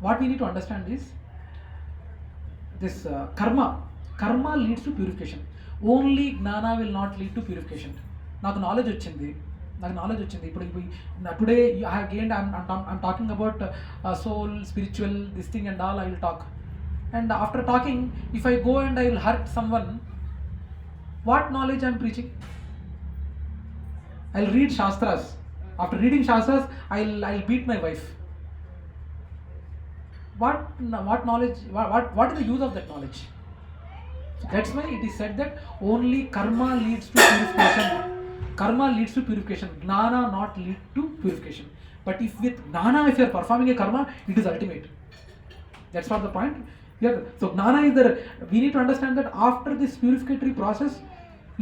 what we need to understand is this karma leads to purification. Only gnana will not lead to purification. నాకు knowledge వచ్చింది ఇప్పుడు today I have gained I'm talking about soul spiritual this thing and all I will talk and after talking if I go and I will hurt someone what knowledge I'm preaching I will read shastras after reading shastras I will beat my wife what knowledge what is the use of that knowledge? So that's why it is said that only karma leads to purification. Gnana not lead to purification. But if with gnana, if you are performing a karma, it is ultimate. That's not the point. So gnana is there. We need to understand that after this purificatory process,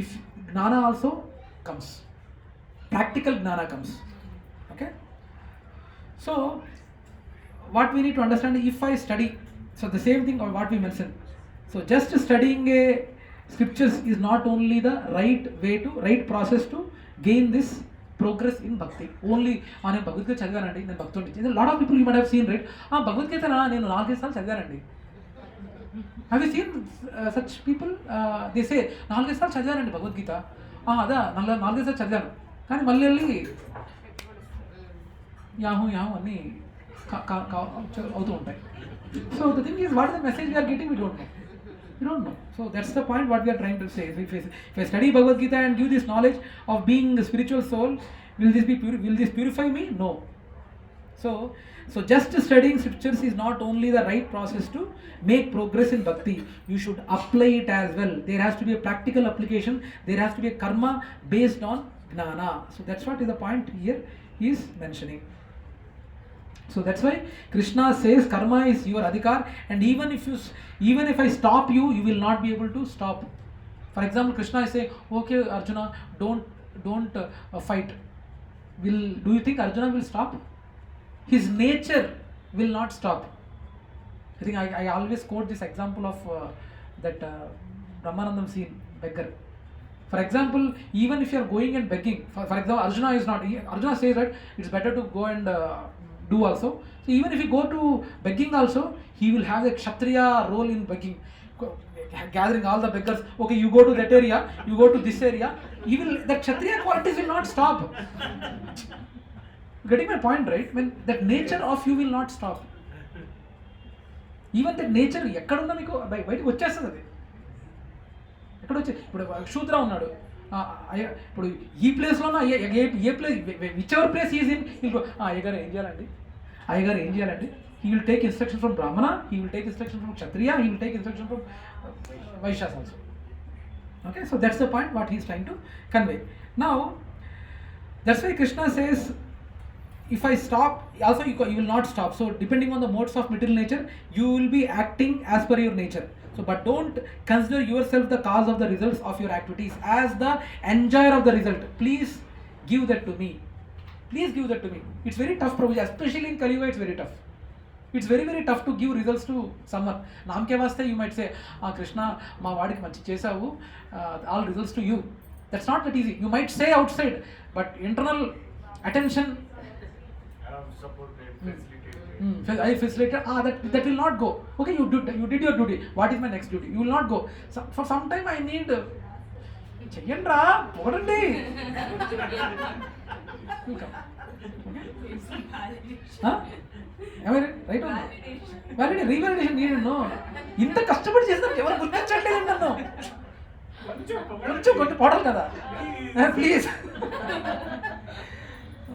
if gnana also comes, practical gnana comes. Okay. So what we need to understand, if I study, so the same thing or what we mentioned. So just studying a scriptures is not only the right process to gain this progress in bhakti. Only on a Bhagavadgita చదివానండి నేను భక్తుడిని. A lot of people you might have seen, right? Bhagavad Gita నేను 4 సార్లు చదివానండి. Have you seen such people? They say 4 సార్లు చదివానండి భగవద్గీత. అదా 4 సార్లు చదివాను కానీ మళ్ళీ వెళ్ళి యాహూ అన్నీ అవుతూ ఉంటాయి. So the thing is, what is the message we are getting? We don't know. So that's the point what we are trying to say. If I study Bhagavad Gita and give this knowledge of being a spiritual soul, will this purify me? No. So just studying scriptures is not only the right process to make progress in bhakti. You should apply it as well. There has to be a practical application. There has to be a karma based on gnana. So that's what is the point here he is mentioning. So that's why Krishna says karma is your adhikar, and even if I stop you, you will not be able to stop. For example, Krishna is saying, okay Arjuna, don't fight. Do you think Arjuna will stop? His nature will not stop. I think I always quote this example of that Brahmanandam scene, beggar. For example, even if you are going and begging, for example, Arjuna says that it's better to go and do also. So even if you go to begging also, he will have the kshatriya role in begging, gathering all the beggars. Okay, you go to that area, you go to this area. That kshatriya qualities will not stop. Getting my point, right? When that nature of you will not stop. Even that nature ఎక్కడున్నా మీకు బయటకు వచ్చేస్తుంది. అది ఎక్కడ వచ్చి ఇప్పుడు శూద్ర ఉన్నాడు, ఇప్పుడు ఈ ప్లేస్లోనా a place which ever place is in, అయ్యగారు ఏం చేయాలండి, he will take instruction from Brahmana, he will take instruction from Kshatriya, he will take instruction from Vaishyas also. Okay, so that's the point what he is trying to convey. Now that's why Krishna says, if I stop also you will not stop. So depending on the modes of material nature, you will be acting as per your nature. So but don't consider yourself the cause of the results of your activities as the enjoyer of the result. Please give that to me. It's very tough, Prabhuji, especially in Kali Yuga. It's very tough. It's very very tough to give results to someone. Namke vaste you might say, Krishna ma vadiki manchi chesavu, all results to you. That's not that easy. You might say outside, but internal attention, I facilitated, that will not go. Okay, you did your duty. What is my next duty? You will not go. So, for some time I need చెయ్యండ్రా పోడండి. Right validation revalidation need. No, ఇంత కష్టపడి చేస్తాను ఎవరు గుర్తించట్లేదు నన్ను, కొంచెం పోవడం కదా please.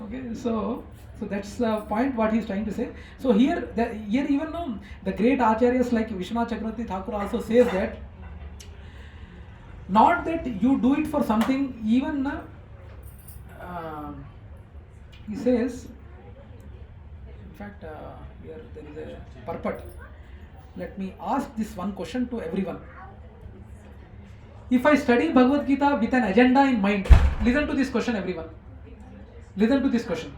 Okay, so that's the point what he is trying to say. So here even the great acharyas like Vishwanath Chakravarti Thakur also says that not that you do it for something, even he says, in fact here there is a purport. Let me ask this one question to everyone. If I study Bhagavad Gita with an agenda in mind, listen to this question everyone, listen to this question.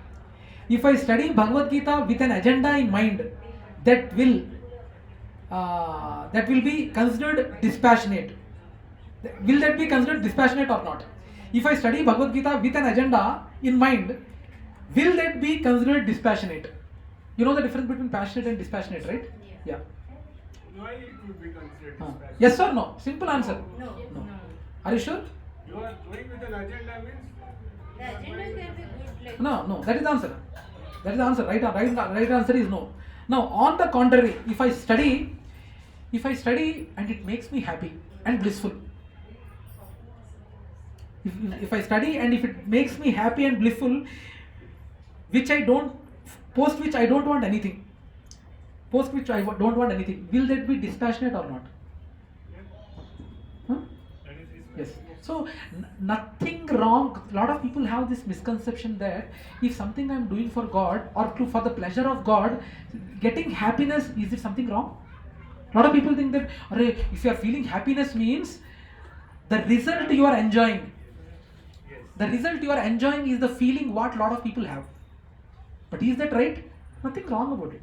If I study Bhagavad Gita with an agenda in mind, that will be considered dispassionate. Will that be considered dispassionate or not? If I study Bhagavad Gita with an agenda in mind, will that be considered dispassionate? You know the difference between passionate and dispassionate, right? Yeah. Why it would be considered dispassionate? Yes or no? Simple answer. No. Are you sure? You are going with an agenda means. The agenda can be good. Like No. That is the answer. That is the answer. Right answer is no. Now, on the contrary, if I study and it makes me happy and blissful. If I study and if it makes me happy and blissful, which I don't want anything. Will that be dispassionate or not? Huh? That is Yes. So nothing wrong. A lot of people have this misconception that if something I am doing for God or for the pleasure of God, getting happiness, is it something wrong? A lot of people think that if you are feeling happiness means the result you are enjoying. Yes. The result you are enjoying is the feeling what a lot of people have. But is that right? Nothing wrong about it.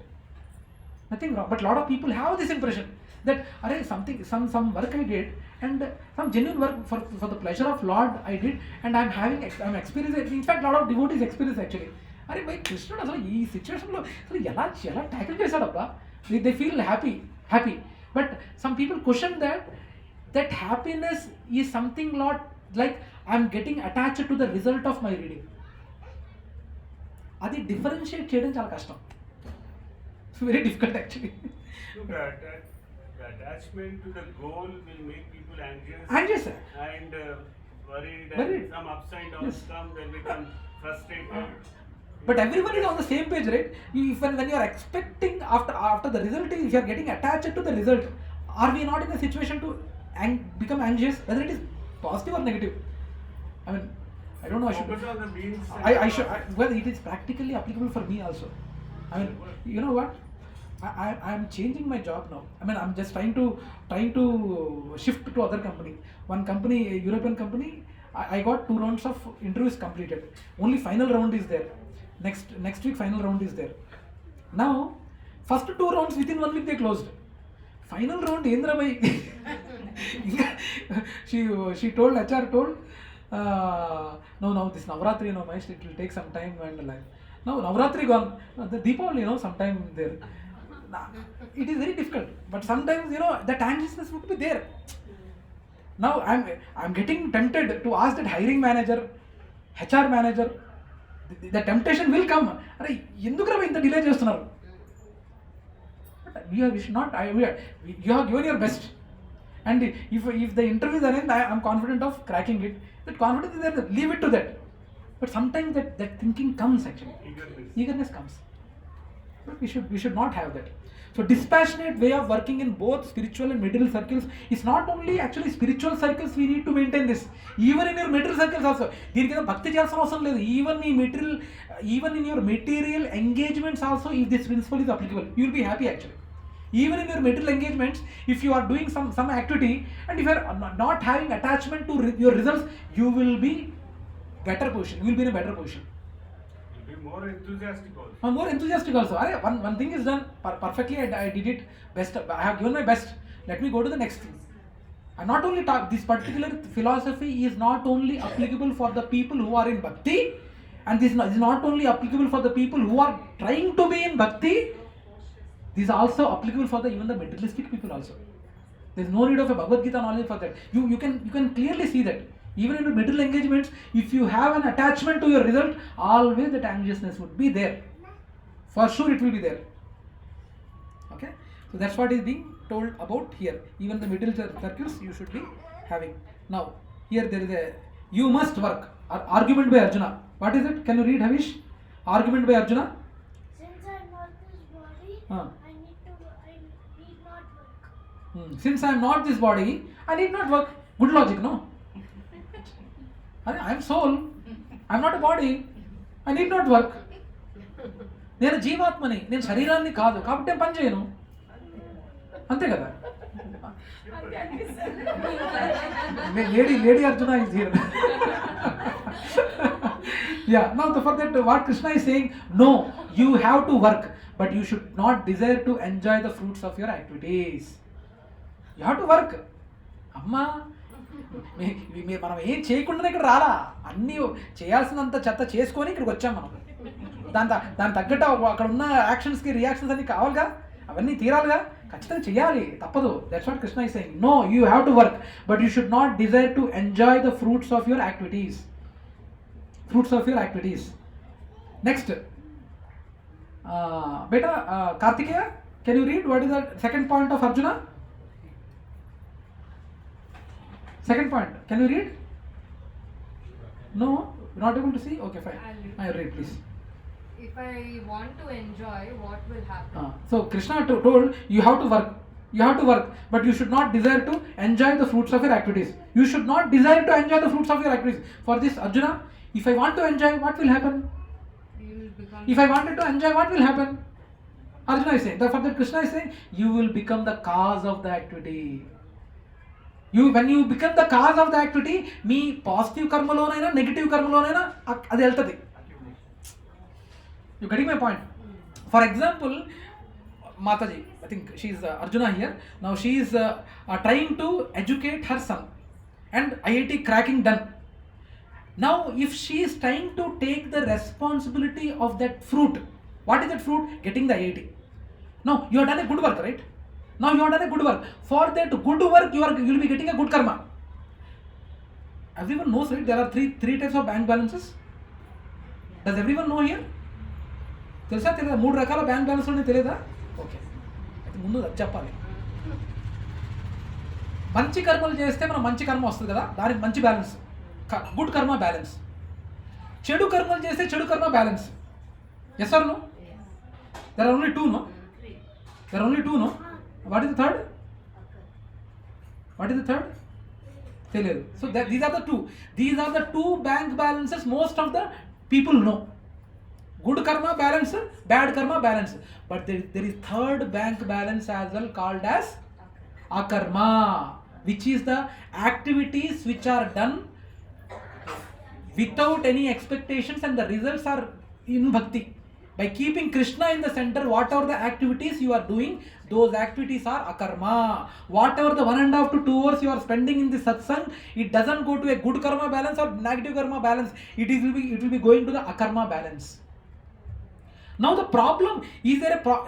Nothing wrong. But a lot of people have this impression that some work I did and some genuine work for the pleasure of Lord I did, and I'm experiencing. In fact, a lot of devotees experience actually. My Krishna ఈ సిచ్యువేషన్లో అసలు ఎలా tackle చేశాడబ్బా. They feel happy. But some people question that happiness is something not like I'm getting attached to the result of my reading. అది differentiate చేయడం చాలా కష్టం. It's very difficult actually. Look at that. The attachment to the goal will make people anxious. Anxious. And worried. Worried. And some ups and downs Yes. come, they'll become frustrated. But everyone is on the same page, right? When you are expecting after the result, if you are getting attached to the result, are we not in a situation to become anxious, whether it is positive or negative? I mean, I don't know. Focus on the means. Well, it is practically applicable for me also. I mean, you know what? I am changing my job now. I mean, I'm just trying to shift to other company. One company, a European company, I got 2 rounds of interviews completed. Only final round is there. Next week final round is there. Now, first 2 rounds within 1 week they closed. Final round, Indra bhai. She told, HR told, no, this Navratri, no, it will take some time and like. Now Navratri gone, the Deepavali, sometime there. It is very difficult, but sometimes that anxiousness would be there. Now I'm getting tempted to ask that hiring manager, HR manager, the temptation will come. Are ఎందుకు ఇంత delay చేస్తున్నారు? We should not. You have given your best, and if the interview is arranged, I am confident of cracking it. That confidence is there. Leave it to that. But sometimes that thinking comes actually. Eagerness comes. But we should not have that. So dispassionate way of working in both spiritual and material circles is not only actually spiritual circles we need to maintain this. Even in your material circles also. దీనికి భక్తి చేయాల్సిన అవసరం లేదు. Even in your material engagements also, if this principle is applicable, you will be happy actually. Even in your material engagements, if you are doing some activity and if you are not having attachment to your results, you will be better position. You will be in a better position. You'll be more enthusiastic also. More enthusiastic also. One thing is done perfectly. I did it best. I have given my best. Let me go to the next thing. I'm not only this particular philosophy is not only applicable for the people who are in bhakti, and this is not only applicable for the people who are trying to be in bhakti. This is also applicable for even the materialistic people also. There is no need of a Bhagavadgita knowledge for that. You can clearly see that. Even in your material engagements, if you have an attachment to your result, always that anxiousness would be there. For sure it will be there. Okay? So that's what is being told about here. Even the material circles you should be having. Now, here there is a, you must work. Argument by Arjuna. What is it? Can you read, Havish? Argument by Arjuna. Since I am not this body, I need not work. Since I am not this body, I need not work. Good logic, no? I am soul. I am not a body. I need not work. నేను జీవాత్మని, నేను శరీరాన్ని కాదు కాబట్టి నేను పని చేయను. అంతే కదా. Lady Arjuna is here. Yeah. Now for that, what Krishna is saying, no, you have to work, but you should not desire to enjoy the fruits of your activities. You have to work. అమ్మా, మనం ఏం చేయకుండా ఇక్కడ రాలా, అన్నీ చేయాల్సినంత చెత్త చేసుకొని ఇక్కడికి వచ్చాం మనం. దాని తగ్గట్టు అక్కడ ఉన్న యాక్షన్స్కి రియాక్షన్స్ అన్ని కావాలిగా, అవన్నీ తీరాలిగా, ఖచ్చితంగా చేయాలి, తప్పదు. That's what Krishna is saying. No, you have to work, but you should not desire to enjoy the fruits of your activities. Fruits of your activities. Next బేటా Kartikeya, can you read what is the second point of Arjuna? Second point, can you read? No, you're not able to see? Okay, fine. I'll Read, please. If I want to enjoy, what will happen? So Krishna told you have to work. You have to work, but you should not desire to enjoy the fruits of your activities. You should not desire to enjoy the fruits of your activities. For this, Arjuna, if I want to enjoy, what will happen? You will become. If I wanted to enjoy, what will happen? Arjuna is saying. For that, Krishna is saying, you will become the cause of the activity. When you become the cause of the activity, మీ positive కర్మలోనైనా negative కర్మలోనైనా అది వెళ్తుంది. You getting my point? For example, Mataji, I think she is Arjuna here. Now she is trying to educate her son and IIT cracking done. Now if she is trying to take the responsibility of that fruit, what is that fruit? Getting the IIT. Now you have done a good work, right? Now you have done a good work. For that good work, you will be getting a good karma. Everyone knows, right? There are three types of bank balances. Does everyone know here? తెలుసా తెలియదా? 3 రకాల bank balance ఉన్నాయి, తెలియదా? Okay, అయితే ముందు చెప్పాలి. మంచి కర్మలు చేస్తే మనం మంచి కర్మ వస్తుంది కదా, దానికి మంచి బ్యాలెన్స్, గుడ్ కర్మ బ్యాలెన్స్. చెడు కర్మలు చేస్తే చెడు కర్మ balance. Yes or no? There are only 2, no? There are only 2, no? What is the third? What is the third? తెలియదు. So these are the two. These are the 2 bank balances most of the people know. Good karma balance, bad karma balance. But there is third bank balance as well, called as akarma, which is the activities which are done without any expectations, and the results are in bhakti. By keeping Krishna in the center, whatever the activities you are doing, those activities are akarma. Whatever the 1.5 to 2 hours you are spending in the satsang, it doesn't go to a good karma balance or negative karma balance. It will be going to the akarma balance. Now the problem,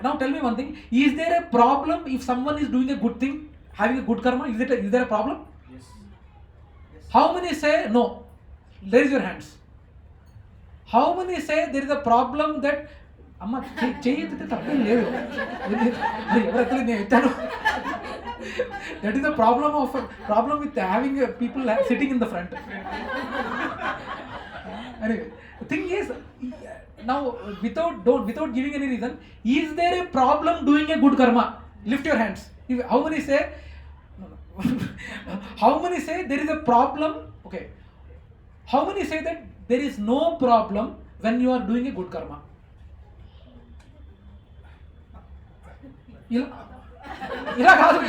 now tell me one thing, is there a problem if someone is doing a good thing, having a good karma? Is there a problem? Yes. How many say no? Raise your hands. How many say there is a problem that అమ్మ చేయతే తప్పేం లేదు, ఎవరైతే నేను ఎత్తాను. That is the problem with having people sitting in the front. Anyway, the thing is, now without giving any reason, is there a problem doing a good karma? Lift your hands. How many say how many say there is a problem? Okay, how many say that there is no problem when you are doing a good karma? ఇలా కాదు.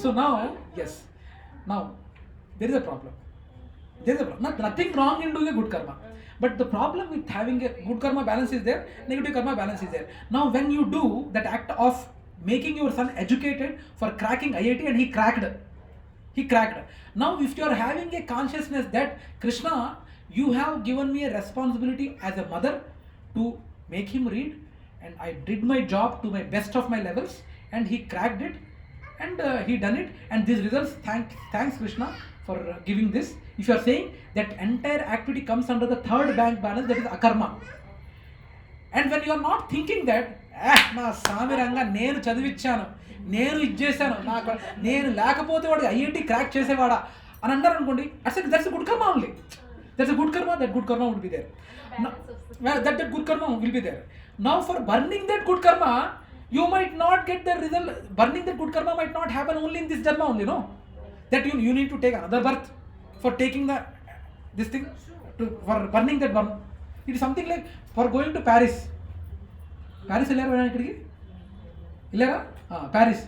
So now, yes, now there is a problem. Nothing wrong in doing a good karma, but the problem with having a good karma balance is there, negative karma balance is there. Now when you do that act of making your son educated for cracking IIT, and he cracked. Now if you are having a consciousness that Krishna, you have given me a responsibility as a mother to make him read, and I did my job to my best of my levels, and he cracked it, and he done it, and these results, thanks Krishna for giving this. If you are saying that entire activity comes under the third bank balance, that is akarma. And when you are not thinking that నా సామిరంగా నేను చదివిచ్చాను, నేను ఇచ్చేసాను, నేను లేకపోతే వాడు IIT crack చేసేవాడా అని అన్నారు అనుకోండి, దట్స్ గుడ్ కర్మ only. That's a good karma. That good karma would be there. That good karma will be there. Now for burning that good karma, you might not get the result. Burning that good karma might not happen only in this janma only, no? That you need to take another birth for taking this thing, for burning that one. It is something like for going to Paris. Paris Paris.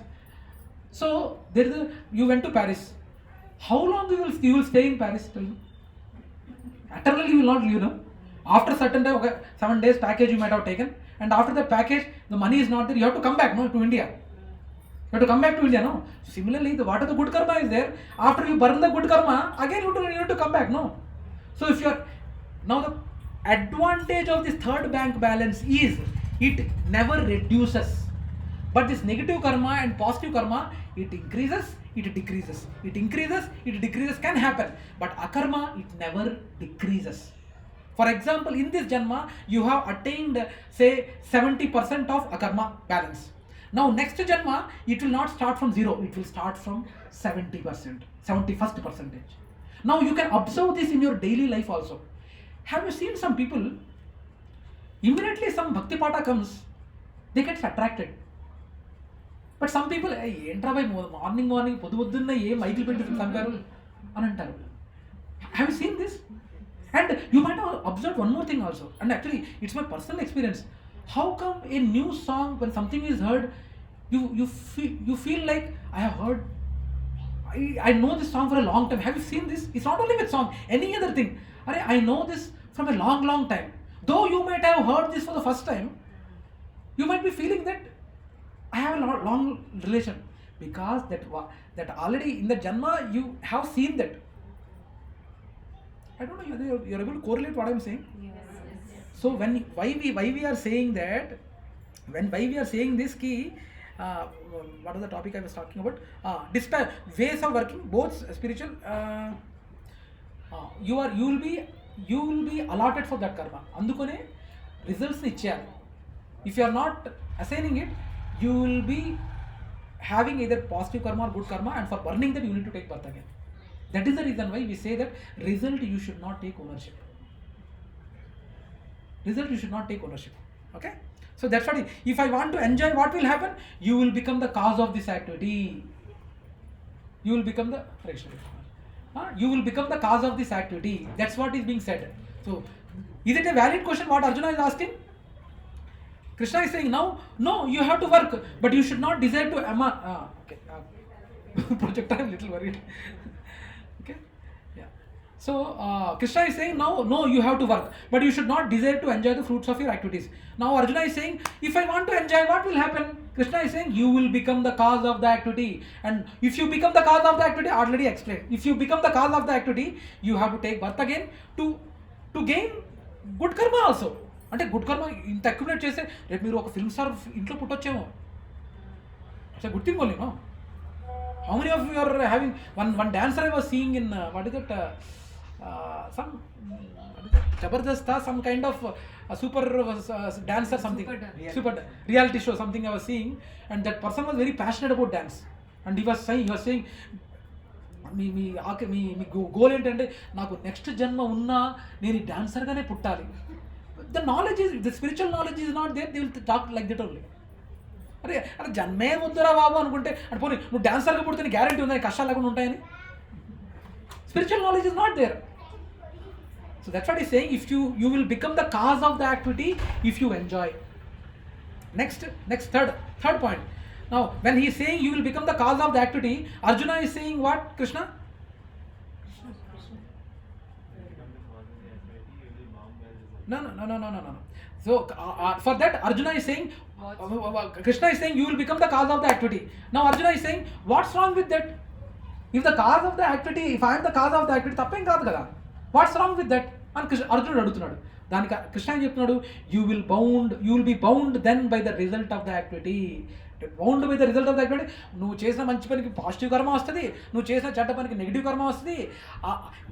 So you went to Paris. How long you will stay in Paris? Tell me. Eternally you will not leave, no? After certain time, okay, 7 days package you might have taken, and after the package the money is not there, you have to come back, no, to India. You have to come back to India, no? Similarly, what the good karma is there, after you burn the good karma, again you need to come back, no? So if you are Now the advantage of this third bank balance is it never reduces. But this negative karma and positive karma, it increases, it decreases. It increases, it decreases can happen. But akarma, it never decreases. For example, in this janma, you have attained say 70% of akarma balance. Now next janma, it will not start from 0, it will start from 70%, 71st percentage. Now you can observe this in your daily life also. Have you seen some people, immediately some bhakti pata comes, they get attracted. But some people, entra by morning, పొద్దున్నే ఏ Michael పెట్టి చంపారు అని అంటారు. Have you seen this? And you might have observed one more thing also. And actually, it's my personal experience. How come a new song, when something is heard, you feel like I have heard, I know this song for a long time. Have you seen this? It's not only with song, any other thing. I know this from a long time. Though you might have heard this for the first time, you might be feeling that I have a long relation, because that already in the janma you have seen that. I don't know whether you're able to correlate what I'm saying. Yes. So why we are saying that, why we are saying this key, what was the topic I was talking about? Ways of working, both spiritual. You will be allotted for that karma. Andukone results ni ichcheyali. If you are not assigning it, you will be having either positive karma or good karma, and for burning that you need to take birth again. That is the reason why we say that result you should not take ownership. Result you should not take ownership. Okay? So that's what if I want to enjoy, what will happen? You will become the cause of this activity. You will become the you will become the cause of this activity. That's what is being said. So is it a valid question what Arjuna is asking? Krishna is saying now, no, you have to work, but you should not desire to okay. Project, I'm a little worried. Okay, yeah. So Krishna is saying now, no, you have to work, but you should not desire to enjoy the fruits of your activities. Now Arjuna is saying, if I want to enjoy, what will happen? Krishna is saying, you will become the cause of the activity, and if you become the cause of the activity, already explained. If you become the cause of the activity, you have to take birth again to gain good karma also. అంటే good కర్మ ఇంత accumulate చేస్తే రేపు మీరు ఒక film star ఇంట్లో పుట్టొచ్చేమో. It's good thing only, no? How many of you are having one dancer I was seeing in what is that some Jabardasth some kind of super dancer something super reality show something I was seeing, and that person was very passionate about dance, and he was saying మీ goal ఏంటంటే నాకు next జన్మ ఉన్నా నేను ఈ డాన్సర్గానే పుట్టాలి. The knowledge is, the spiritual knowledge is not there, they will talk like that only. అరే జన్మే వద్దురా బాబు అనుకుంటే అంటే పోనీ నువ్వు డాన్సర్గా పుడితే నీ గ్యారంటీ ఉందని, కష్టాలు లేకుండా ఉంటాయని. Spiritual knowledge is not there. So that's what he's saying, if you will become the cause of the activity if you enjoy. Next third point. Now when he is saying you will become the cause of the activity, Arjuna is saying what, Krishna? No. So for that Arjuna is saying, Krishna is saying you will become the cause of the activity. Now Arjuna is saying, what's wrong with that? If the cause of the activity, if I am the cause of the activity, తప్పేం కాదు కదా. What's wrong with that? అని అర్జునుడు అడుగుతున్నాడు. దానికి కృష్ణ ఏం చెప్తున్నాడు? You will be bound then by the result of the activity. Bound by the result of the activity. నువ్వు చేసిన మంచి పనికి పాజిటివ్ కర్మ వస్తుంది, నువ్వు చేసిన చెడ్డ పనికి నెగిటివ్ కర్మ వస్తుంది.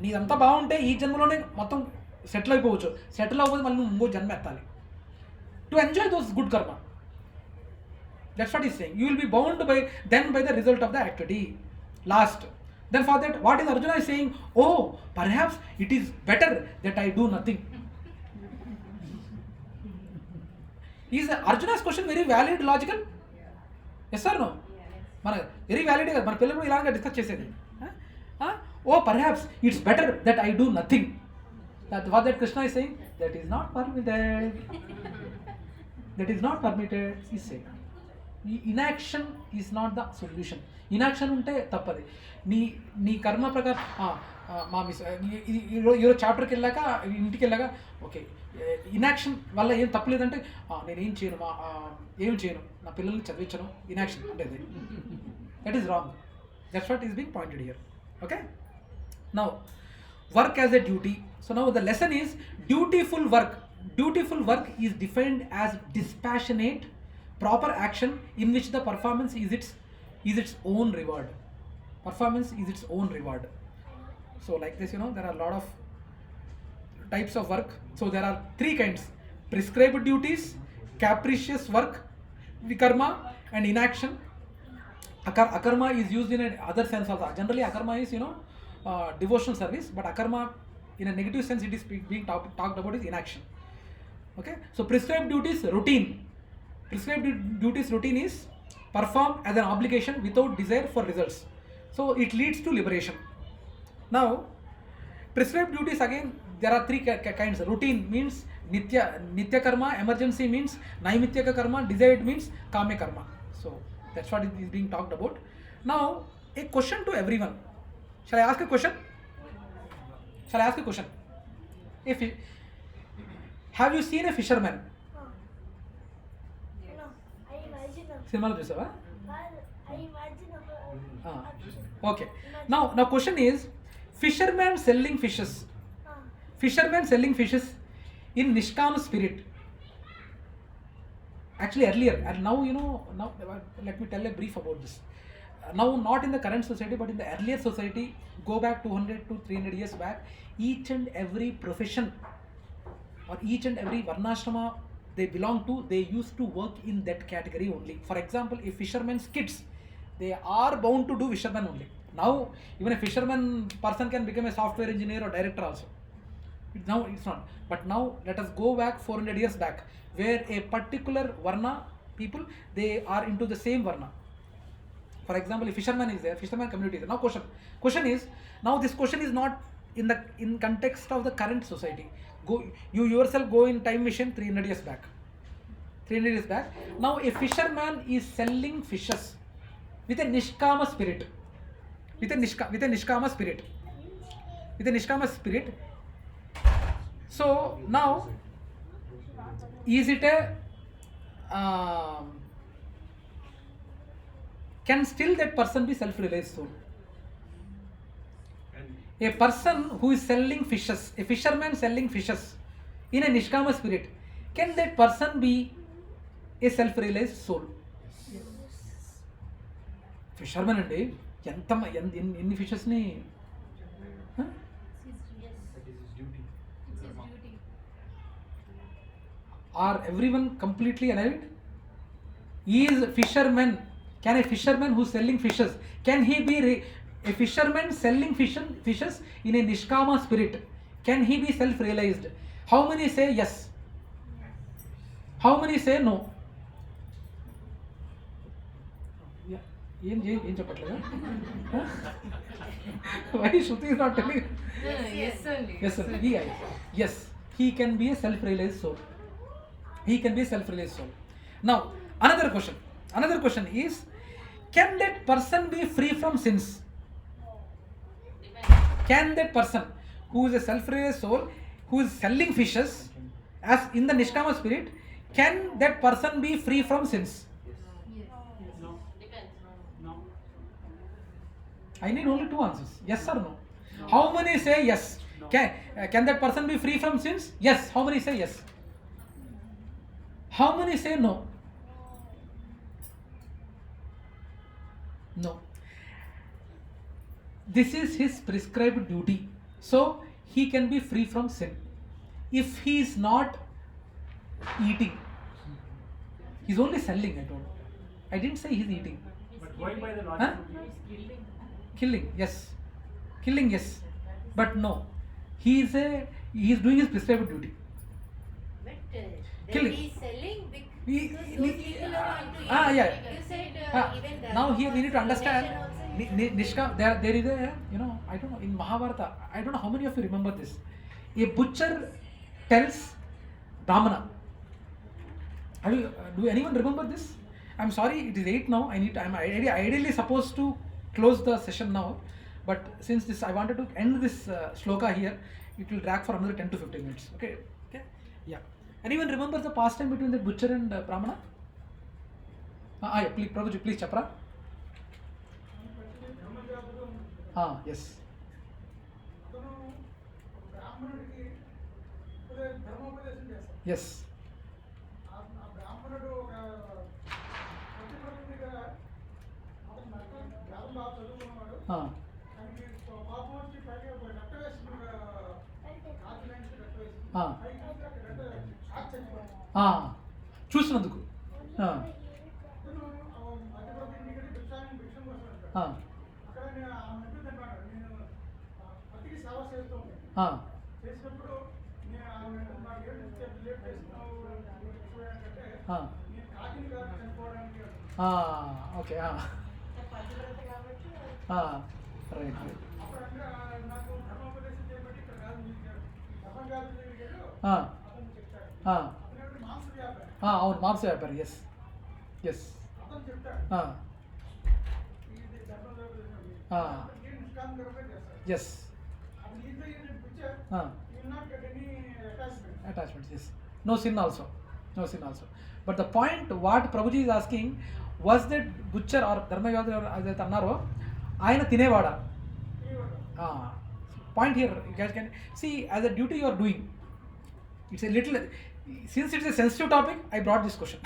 నీదంతా బాగుంటే ఈ జన్మలోనే మొత్తం సెటిల్ అయిపోవచ్చు. సెటిల్ అవ్వదు, మళ్ళీ నువ్వు ఇంకో జన్మ ఎత్తాలి టు ఎంజాయ్ దోస్ గుడ్ కర్మ. That's what is saying. You will be bound by the result of the activity. Last, then for that what is Arjuna is saying? Oh, perhaps it is better that I do nothing. Is Arjuna's question very valid, logical? Yes or no? మన very valid కదా. మన పిల్లలు ఇలాగా discuss చేసేది. Oh, perhaps it's better that I do nothing. That what that Krishna is saying, that is not permitted. That is not permitted, he is saying. Inaction is not the solution. Inaction ఉంటే తప్పది. నీ కర్మ ప్రకారం మా miss ఈరోజు చాప్టర్కి వెళ్ళాక ఇంటికి వెళ్ళాక ఓకే ఇనాక్షన్ వల్ల ఏం తప్పలేదంటే నేను ఏం చేయను నా పిల్లల్ని చదివించను, ఇనాక్షన్ అంటే that is wrong. That's what is being pointed here. Okay, now work as a duty. So now the lesson is dutiful work. Dutiful work is defined as dispassionate, proper action in which the performance is its own reward. Performance is its own reward. So like this, there are a lot of types of work. So there are three kinds: prescribed duties, capricious work, vikarma, and inaction. Akarma is used in another sense also. Generally, akarma is devotional service, but akarma in a negative sense it is being talked about is inaction. Okay, so prescribed duties routine. Prescribed duties routine is perform as an obligation without desire for results. So it leads to liberation. Now, prescribed duties again there are three kinds. Routine means nitya karma, emergency means naimityaka karma, desired means kame karma. So that's what is being talked about. Now, a question to everyone. Shall I ask a question? Have you seen a fisherman? No, I imagine a Cinema chusava? I imagine a fisher. Okay. Now question is, fisherman selling fishes in nishkama spirit. Actually earlier, and now now let me tell a brief about this. Now not in the current society, but in the earlier society, go back 200 to 300 years back, each and every profession or each and every varnashrama they belong to, they used to work in that category only. For example, if fishermen's kids, they are bound to do fisherman only. Now even a fisherman person can become a software engineer or director also. Now it's not. But now let us go back 400 years back, where a particular varna people, they are into the same varna. For example, if fisherman is there, fisherman community is there. Now question is, now this question is not in context of the current society. You yourself go in time machine 300 years back. 300 years back. Now a fisherman is selling fishes with a nishkama spirit. With a nishkama spirit. So now, is it can still that person be self-realized soul? A person who is selling fishes, a fisherman selling fishes in a nishkama spirit, can that person be a self-realized soul? Yes. Fisherman andi ఎన్ని fishes ని are everyone completely aligned? Is fisherman, can a fisherman who is selling fishes, can he be a fisherman selling fishes in a nishkama spirit, can he be self-realized? How many say yes? How many say no? ఏం చెప్పట్లేదా? Why Shruti is not telling? Yes, he can be a self-realized soul. Now another question is, can that person be free from sins? Can that person who is a self-realized soul, who is selling fishes as in the nishkama spirit, can that person be free from sins? I need only two answers, yes or no. How many say yes? Can that person be free from sins? Yes. How many say yes? How many say no? No. This is his prescribed duty, so he can be free from sin. If he is not eating, he's only selling. I didn't say he's eating. But going by the logic, Killing, yes, but no, he is doing his prescribed duty. But Killing. he is selling because He- those people are going to eat. yeah. You said even the Now here we need to understand also there is a I don't know, in Mahabharata, I don't know how many of you remember this. A butcher tells Brahmana. Do anyone remember this? I'm sorry, it is 8 now. I'm ideally supposed to close the session now, but since this I wanted to end this shloka here, it will drag for another 10 to 15 minutes. Okay, yeah. Anyone remember the pastime between the butcher and Brahmana? Please, Prabhuji, please, Chapra. Yes. బ్రాహ్మణుడికి ధర్మోపదేశం చేస్తారు. Yes. ఆ బ్రాహ్మణుడు ఒక ప్రతిపత్తిగా అతను వేదం బాగా చదువుకున్నవాడు. ఆయనకి పాపం వచ్చి పైగా రెట్ట వేసి కాకిలాంటి రెట్ట వేసి పైకి వస్తే అక్కడ రెట్ట షాక్ చచ్చిపోయాడు. చూసినందుకు. అతను అతిపత్తి ఇంటికి భిక్షం కోసం వెళ్తాడు. అక్కడ నేను ఆ మధ్య తింటాడు. నేను పతికి సేవ చేస్తూ ఉంటాను. చేసినప్పుడు నేను నాకు ఏంటి లేట్ చేస్తున్నావు అంటే నేను కాకిని కాదు చనిపోవడానికి. ఓకే. రైట్. అప్పుడు అంటే నాకు ధర్మోపదేశం చేయబట్టి ఇక్కడ కాదు ధర్మగారి దగ్గరికి వెళ్ళు అతను చెప్తాడు. అతను మాంస వ్యాపారి. అవును, మాంస వ్యాపారి. ఎస్. అతను చెప్తాడు ఇది ధర్మోపదేశం నిష్కామంగా చేస్తాడు. ఎస్. అతను ఈజీగా picture you will not get any attachments. Yes. No sin also. But the point what Prabhuji is asking was that butcher or dharmayoga అదైతే అన్నారో ఆయన తినేవాడా? Point here, you guys can see as a duty you are doing. It's a little, since it's a sensitive topic, I brought this question.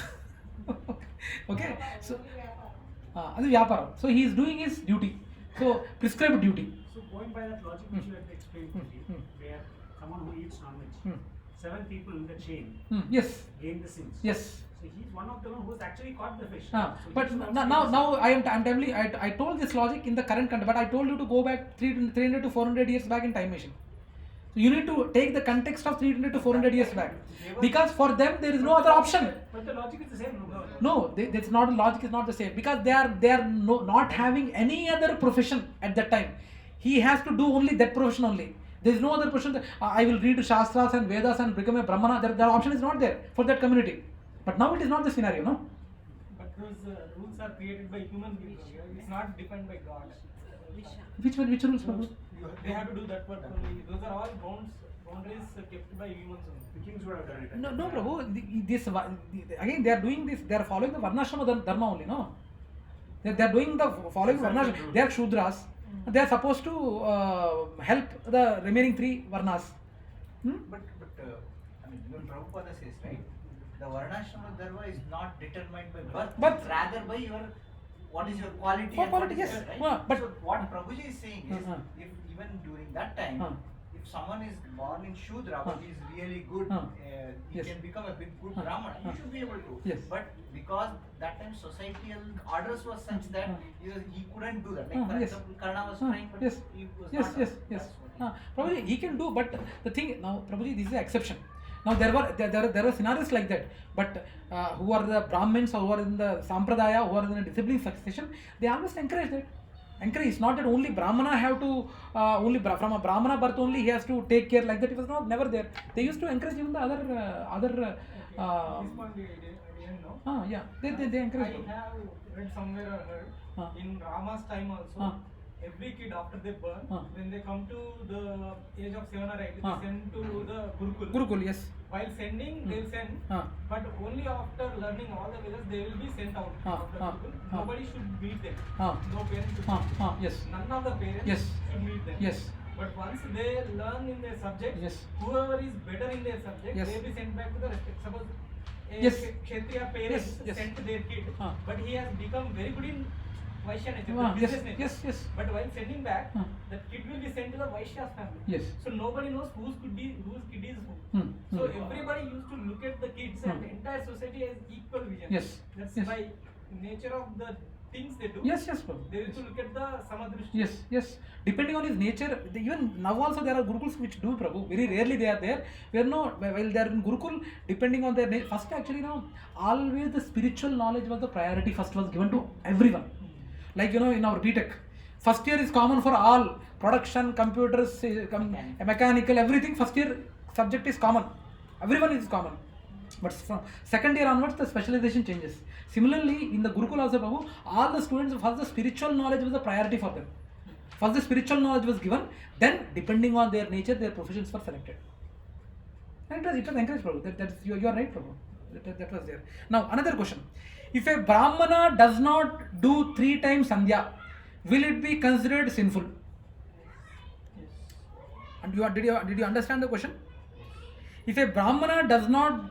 Okay. So అది వ్యాపారం. So he is doing his duty. So prescribed duty. So going by that logic which you have explained to me, where someone who eats non-veg, 7 people in the chain Yes. gain the sins. Yes. So he's one of them who has actually caught the fish. So But he should now I'm telling you, I told this logic in the current context, but I told you to go back 300 to 400 years back in time machine. So you need to take the context of 300 to 400 years back, because for them there is no other option. But the logic is the same. No, that's not, logic is not the same, because they are not having any other profession at that time. He has to do only that profession only. There is no other profession. I will read Shastras and Vedas and become a Brahmana. That option is not there for that community. But now it is not the scenario, no? But those rules are created by human beings. It's not defined by God. Which rules, Prabhu? They have to do that work only. Those are all boundaries kept by humans only. The kings would have done it. No, Prabhu. Again, they are doing this. They are following the Varnashrama Dharma only, no? They are doing the following Varnashrama. They are Shudras. They are supposed to help the remaining 3 Varnas. But I mean, even Prabhupada says, right? The Varnashrama Dharma is not determined by birth, but rather by your what is your quality. Quality, yes. Right? But so what Prabhuji is saying is, if even during that time, if someone is born in Shudra, but he is really good, he Yes. can become a big good Brahmana. You should be able to. Yes. But because that time societal orders was such that he couldn't do that. Like for Yes. example, Karna was trying, but Yes. he was Yes. not. Yes. That's what he- Prabhuji, he can do, but the thing now, Prabhuji, this is an exception. Now there were scenarios like that, but who are the Brahmins or who are in the Sampradāya, who are in the discipline succession, they always encourage that. It's not that only Brahmana have to from a Brahmana birth only he has to take care like that. It was never there. They used to encourage even the other This point I didn't know. yeah, they encourage. I have read somewhere or heard in Rama's time also. Every kid after they burn, when they come to the age of 7 or 8, they send to the Gurukul, yes. While sending, they'll send, but only after learning all the Vedas, they will be sent out of the Gurukul. Nobody should meet them. No parents should meet them. Yes. None of the parents Yes. should meet them. Yes. But once they learn in their subject, Yes. whoever is better in their subject, Yes. they will be sent back to the respect. Suppose a Yes. Kshatriya parents Yes. sent their kid, but he has become very good in Vaishya nature, Yes. business nature. Yes. But while sending back, the kid will be sent to the Vaishya's family. Yes. So nobody knows whose kid is who. So everybody used to look at the kids and the entire society as equal vision. Yes. That's Yes. by nature of the things they do. Yes, Prabhu. They used to look at the samadrishti. Yes. Depending on his nature, even now also there are Gurukuls which do, Prabhu. Very rarely they are there. While they are in Gurukul, depending on their nature. First, actually, always the spiritual knowledge was the priority. First was given to everyone. Like in our BTech, first year is common for all. Production, computers, mechanical, everything. First year subject is common. Everyone is common. But from second year onwards, the specialization changes. Similarly, in the Gurukul also, Prabhu, all the students, first the spiritual knowledge was the priority for them. First the spiritual knowledge was given, then depending on their nature, their professions were selected. And it was encouraged, Prabhu. You are right, Prabhu. That was there. Now, another question. If a Brahmana does not do 3 times Sandhya, will it be considered sinful? And did you understand the question? If a Brahmana does not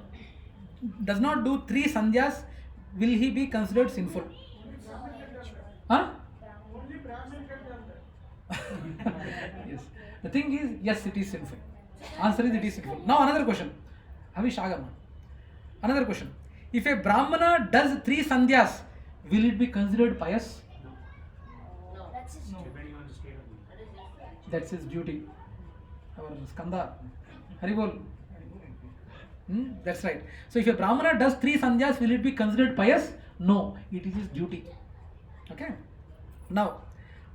do 3 sandhyas, will he be considered sinful? Huh? Only Brahmin can do that. Yes. The thing is, yes, it is sinful. Answer is, it is sinful. Now another question. Avish Agama. Another question. If a Brahmana does 3 sandhyas, will it be considered pious? That's his Depending on the state of mind. That's his duty. Our Skanda. Haribol. That's right. So if a Brahmana does 3 sandhyas, will it be considered pious? No, it is his duty. Okay. Now,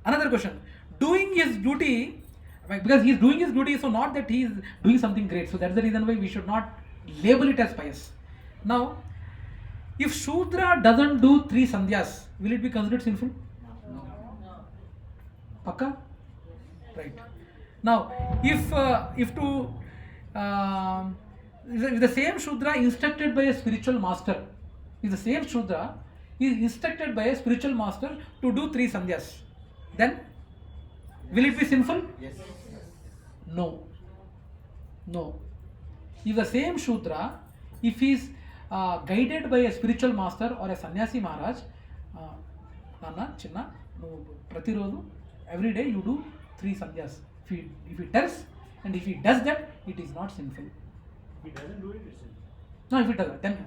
another question. Doing his duty, because he is doing his duty, so not that he is doing something great. So that's the reason why we should not label it as pious. Now, if Shudra doesn't do 3 sandhyas, will it be considered sinful? Pakka? Right. Now, if the same Shudra instructed by a spiritual master, if the same Shudra is instructed by a spiritual master to do 3 sandhyas, then will it be sinful? Yes. No. No. If the same Shudra, if he is guided by a spiritual master or a sannyasi Maharaj, Nana, Chinna, Pratirodu, every day you do 3 sandhyas. If he tells and if he does that, it is not sinful. If he doesn't do it, it's sinful. No, if it doesn't, then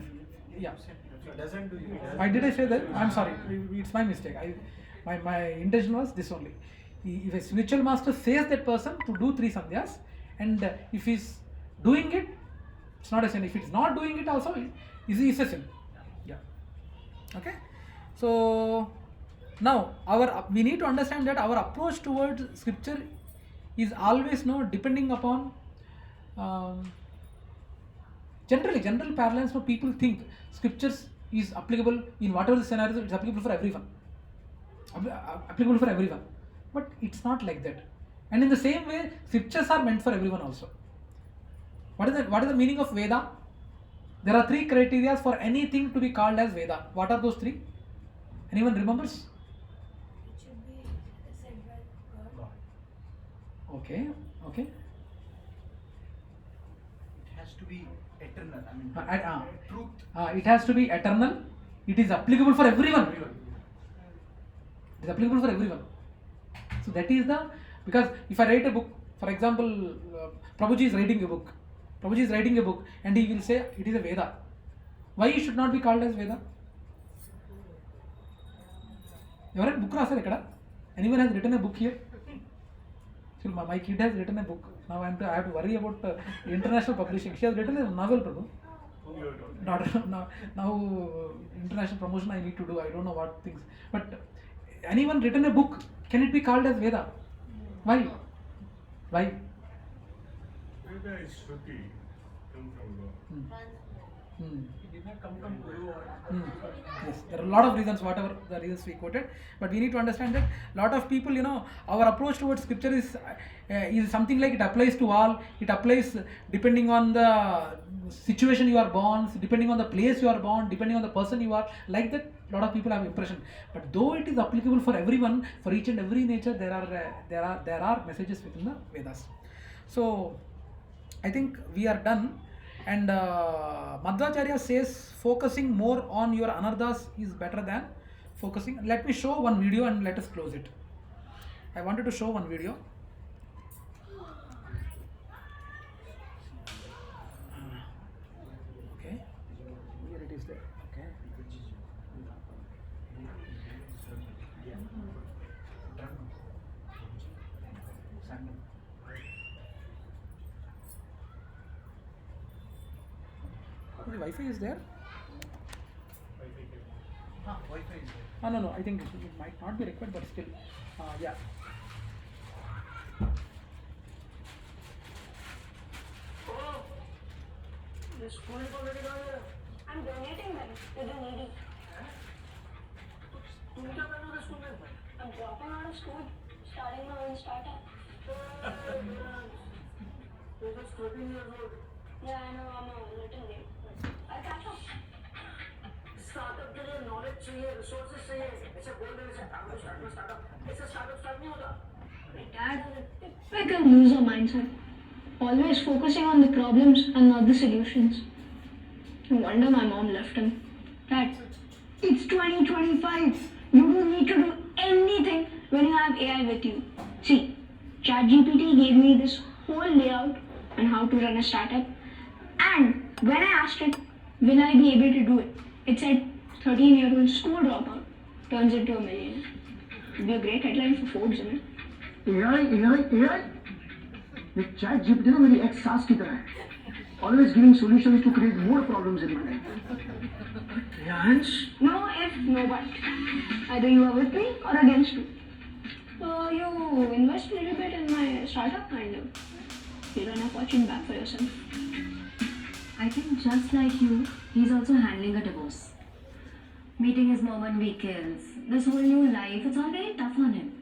yeah. If he doesn't do it, Why did I say that? I'm sorry. It's my mistake. My intention was this only. If a spiritual master says that person to do 3 sandhyas, and if he's doing it, it's not a sin. If it's not doing it also, it's a sin. Yeah. Okay. So now we need to understand that our approach towards scripture is always depending upon general parlance. So people think scriptures is applicable in whatever the scenario. It's applicable for everyone. Applicable for everyone. But it's not like that. And in the same way, scriptures are meant for everyone also. What is the meaning of Veda? There are 3 criteria for anything to be called as Veda. What are those 3? Anyone remembers? It should be said by God. Okay. it has to be eternal. I mean, truth. It has to be eternal. It is applicable for everyone. It is applicable for everyone. So that is because if I write a book, for example, Prabhuji is writing a book. Prabhuji is writing a book and he will say it is a Veda. Why it should not be called as Veda? Anyone has written a book here? So my kid has written a book. Now I have to worry about international publishing. She has written a novel, Prabhu. Now international promotion I need to do. I don't know what things. But anyone written a book, can it be called as Veda? Why? Veda is Shruti, come from God. It did not come from Guru or Yes, there are a lot of reasons, whatever the reasons we quoted, but we need to understand that a lot of people, our approach towards scripture is something like it applies to all. It applies depending on the situation you are born, depending on the place you are born, depending on the person you are. Like that, a lot of people have impression. But though it is applicable for everyone, for each and every nature, there are messages within the Vedas. So I think we are done. And Madhvacharya says focusing more on your anarthas is better than focusing. Let me show one video and let us close it. I wanted to show one video. Okay, here it is there. Okay. The Wi-Fi is there? Wi-Fi is there. No. I think it might not be required, but still, yeah. I'm donating them to the needy. I'm dropping out of school, starting my own startup. You're just 13 years old. Yeah, I know, I'm a little late. I'll catch up. Startup के लिए knowledge चाहिए, resources चाहिए. ऐसे बोल रहे हैं startup ऐसे startup start नहीं होता. Dad, if I can lose a mindset, always focusing on the problems and not the solutions. No wonder my mom left him. Dad, it's 2025. You don't need to do anything when you have AI with you. See, ChatGPT gave me this whole layout on how to run a startup. And when I asked it, will I be able to do it? It said 13-year-old school dropout turns into a millionaire. It'd be a great headline for Forbes, isn't it? AI? The chat GPT ना मेरी ex सास की तरह है. Always giving solutions to create more problems in my life. Yansh? No if, no but. Either you are with me or against me. You invest a little bit in my startup and you run a fortune back for yourself. I think just like you, he's also handling a divorce. Meeting his mom on weekends, this whole new life, it's all very tough on him.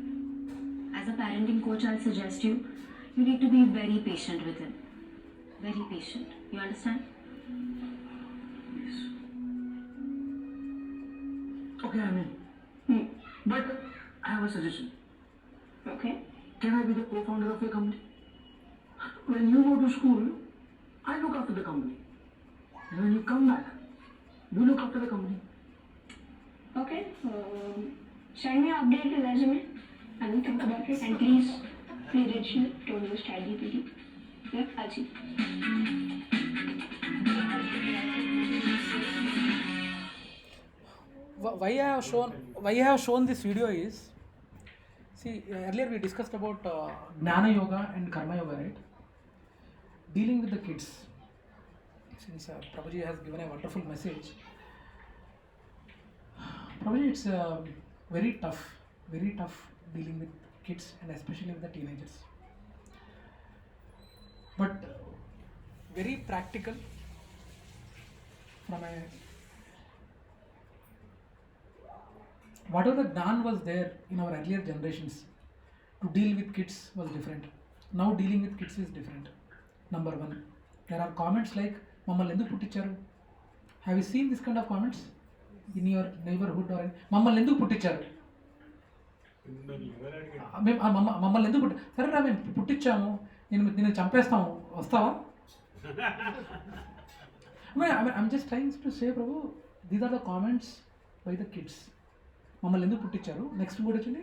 As a parenting coach, I'll suggest you need to be very patient with him. Very patient. You understand? Yes. Okay, I mean. But I have a suggestion. Okay. Can I be the co-founder of your company? When you go to school, I look after the company. And when you come back, you look after the company. Okay. Send me an updated resume. I will think about it and please Richard don't use ChatGPT. Yeah, I'll see. Why I have shown this video is, see, earlier we discussed about Jnana Yoga and Karma Yoga, right? Dealing with the kids. Since Prabhuji has given a wonderful message, Prabhuji, it's very tough dealing with kids and especially with the teenagers. But very practical from a whatever the Gnan was there in our earlier generations to deal with kids was different. Now dealing with kids is different. Number one, there are comments like Mammal enduku putticharu. Have you seen this kind of comments in your neighborhood or Mammal enduku putticharu? మమ్మల్ని ఎందుకు సరే రా మేము పుట్టించాము నేను చంపేస్తాము వస్తావా I'm just trying to say Prabhu these are the comments by the kids మమ్మల్ని ఎందుకు పుట్టించారు నెక్స్ట్ కూడా వచ్చింది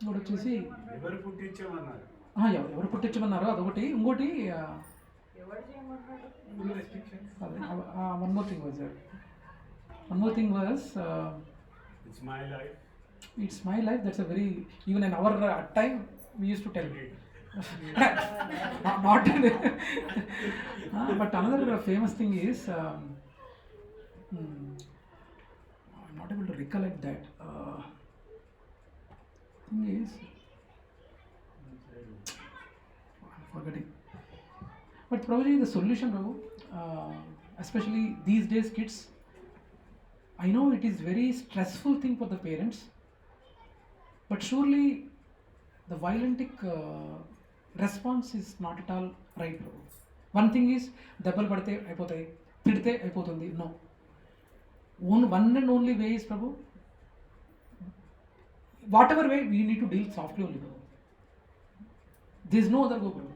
ఇంకోటి వచ్చేసి ఎవరు పుట్టించమన్నారు అదొకటి ఇంకోటి one more thing was it's my life. That's a very, even in our time we used to tell not but another famous thing is I'm not able to recollect that thing is I'm forgetting, but probably the solution, Prabhu, especially these days kids, I know it is very stressful thing for the parents, but surely the violent response is not at all right, Prabhu. One thing is దెబ్బలు పడితే అయిపోతాయి, తిడితే అయిపోతుంది. No. One and only way is, Prabhu, whatever way we need to deal softly only, Prabhu. There is no other go, Prabhu.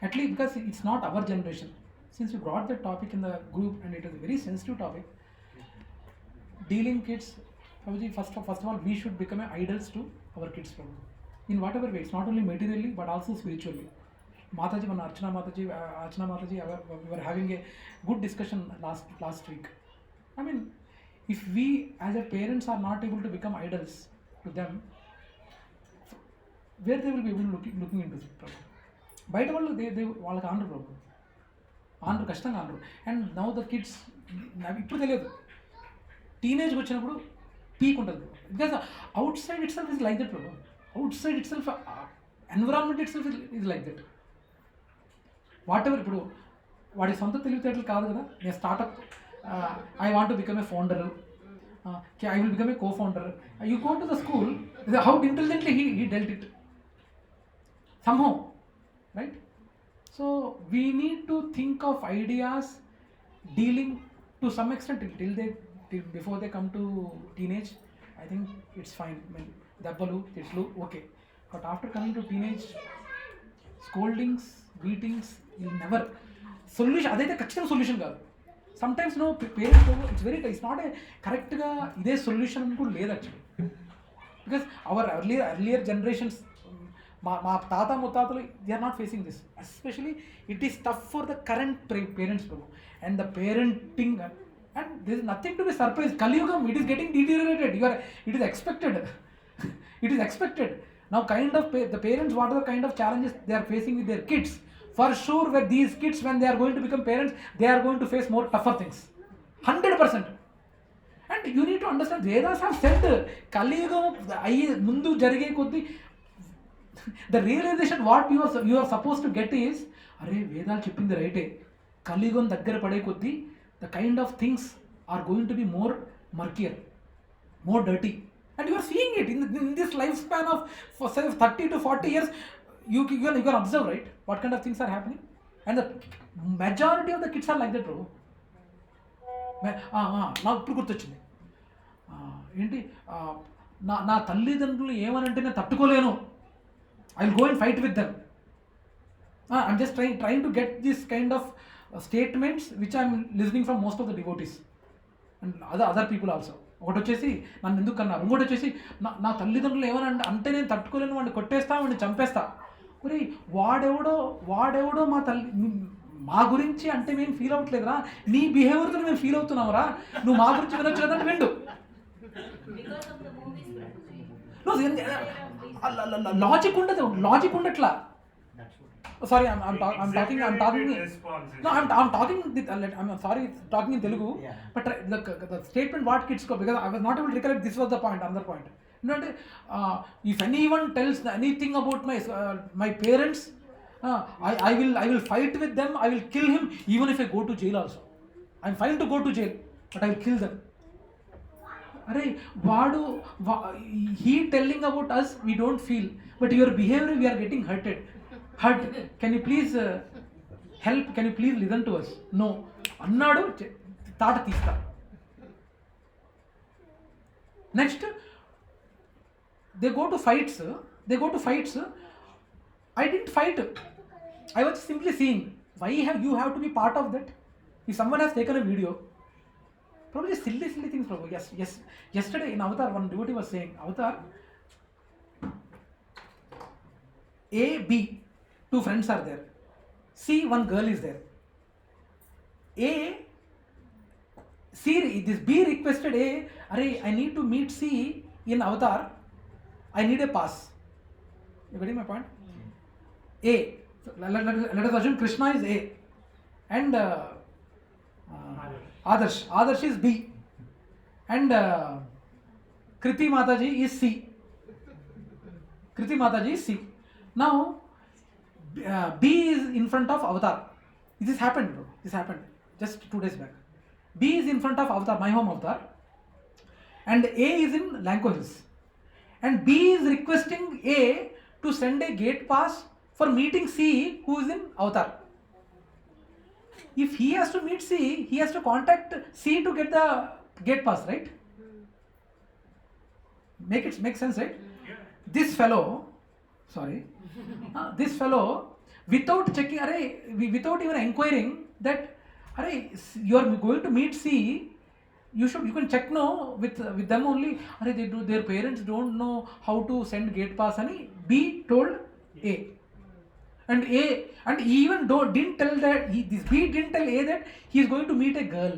At least because it's not our generation. Since we brought that topic in the group and it is a very sensitive topic, dealing kids, Prabhuji, first of all, we should become idols to our kids, Prabhu. In whatever ways, not only materially but also spiritually. Mataji, Archana Mataji, we were having a good discussion last week. I mean, if we as a parents are not able to become idols to them, where they will be able to looking into it, Prabhu. బయట వాళ్ళు వాళ్ళకి honour ప్రభు, honour, కష్టంగా honour. And now the kids ఇప్పుడు తెలియదు, టీనేజ్కి వచ్చినప్పుడు peak ఉంటుంది. Because out side it self is like that Prabhu. Out side it self environment it self is like that. What ever, ఇప్పుడు వాడి సొంత తెలివితేటలు కాదు కదా. నేను startup, I want to become a founder, I will become a co founder. You go to the school, how intelligently he dealt it somehow, right? So we need to think of ideas dealing to some extent till before they come to teenage. I think it's fine. I mean, dabbalu, titlu, okay. But after coming to teenage, scoldings, beatings will never solution. అదైతే ఖచ్చితంగా solution కాదు. Sometimes no parents it's not a కరెక్ట్గా ఇదే solution కూడా లేదు actually. Because our earlier generations, మా తాత ముత్తాతలు, they are not facing this. Especially it is tough for the current parents Prabhu. And the parenting, and there is nothing to be surprised. Kaliyugam, it is getting deteriorated. It is expected. It is expected. Now kind of the parents, what are the kind of challenges they are facing with their kids? For sure, where these kids, when they are going to become parents, they are going to face more tougher things. 100%. And you need to understand, Vedas have said, Kaliyugam, mundu jarige koddi, the realization what you are supposed to get is, are Vedalu cheppindi right. Kaliyugam daggara pade koddi, the kind of things are going to be more murkier, more dirty. And you are seeing it in this lifespan of for say 30 to 40 years. You can observe, right, what kind of things are happening. And the majority of the kids are like that, bro. నాకు ఇప్పుడు గుర్తొచ్చింది ఏంటి, నా తల్లిదండ్రులు ఏమనంటే నేను తట్టుకోలేను, I will go and fight with them. I'm just trying to get this kind of statements which I'm listening from most of the devotees and other people also. ఒకటి వచ్చేసి నన్ను ఎందుకు అన్నారు, ఇంకోటి వచ్చేసి నా తల్లిదండ్రులు ఏమని అంటే నేను తట్టుకోలేను, వాడిని కొట్టేస్తా, వాడిని చంపేస్తా. ఒరే వాడెవడో మా గురించి అంటే మేము ఫీల్ అవ్వట్లేదురా, నీ బిహేవియర్తో మేము ఫీల్ అవుతున్నావురా, నువ్వు మా గురించి వినొచ్చు కదంటే విండు. Logic ఉండట్లా. Sorry, I'm talking. No, I'm talking. I'm sorry, talking in Telugu. Yeah. But the statement what kids go, because I was not able to recollect. This was the point. Another point. You know, if anyone tells anything about my parents, I will fight with them. I will kill him, even if I go to jail also. I'm fine to go to jail, but I will kill them. Arey, he telling about us, we don't feel, but your behavior, we are getting hurt. Can you please help? Can you please listen to us? No. Annadu taata teesta. Next, they go to fights. I didn't fight. I was simply seeing. Why you have to be part of that? If someone has taken a video, probably silly things. Probably yes. Yesterday in Avatar, one devotee was saying, Avatar, A, B. Two friends are there. C, one girl is there. This B requested A, Arey, I need to meet C in Avatar. I need a pass. You getting my point? A. So let us assume Krishna is A. And Adarsh is B. And Kriti Mataji is C. Now, B is in front of Avatar. This happened, bro. This happened just 2 days back. B is in front of Avatar, my home Avatar. And A is in Lanco Hills. And B is requesting A to send a gate pass for meeting C, who is in Avatar. If he has to meet C, he has to contact C to get the gate pass, right? Make sense, right? This fellow, without checking, without even inquiring that, you are going to meet C, you can check with them only. Their parents don't know how to send gate pass. B told A, and even didn't tell that this B didn't tell A that he is going to meet a girl.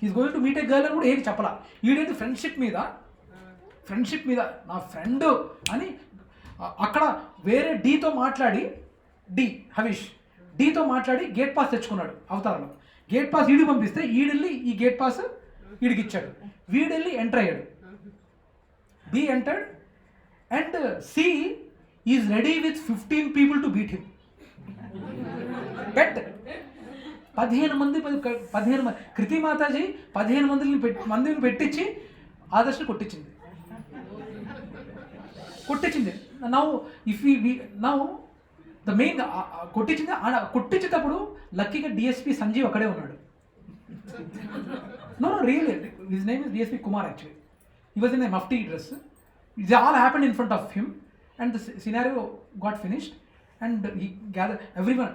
He's going to meet a girl and కూడా ఏది చెప్పలా. ఈడేది friendship మీద నా friend అని అక్కడ వేరే డీతో మాట్లాడి, హరీష్ డీతో మాట్లాడి గేట్ పాస్ తెచ్చుకున్నాడు అవతారంలో. గేట్ పాస్ ఈడికి పంపిస్తే ఈడెళ్ళి ఈ గేట్ పాస్ ఈడికి ఇచ్చాడు. వీడెళ్ళి ఎంటర్ అయ్యాడు. B entered and C is ready with 15 people to beat him. బెట్ 15 మంది కృతి మాతాజీ 15 మందిని పెట్టించి ఆదర్శని కొట్టించింది. Now if we now the main కొట్టించేటప్పుడు లక్కీగా డిఎస్పీ సంజీవ్ అక్కడే ఉన్నాడు. No, really, his name is DSP Kumar actually. He was in a mufti dress. It all happened in front of him and the scenario got finished and he gather everyone.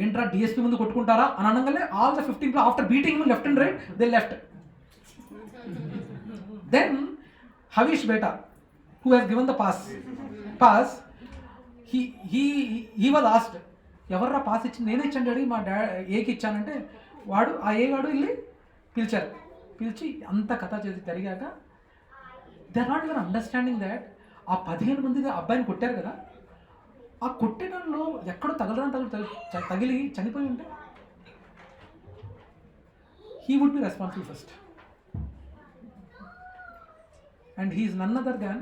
ఏంట్రా DSP ముందు కొట్టుకుంటారా అని అనగానే all the 15 people after beating left and right they left. Then Havish బేటా who has given the pass he was asked, ఎవర్రా pass ఇచ్చి? నేనే ఇచ్చాను డాడీ, మా ఏకి ఇచ్చానంటే వాడు ఆ ఏ వాడు వెళ్ళి పిలిచి అంత కథ చేసి జరిగాక they are not ever understanding that ఆ 15 మంది అబ్బాయిని కొట్టారు కదా, ఆ కొట్టడంలో ఎక్కడో తగిలి చనిపోయి ఉంటే he would be responsible first, and he is none other than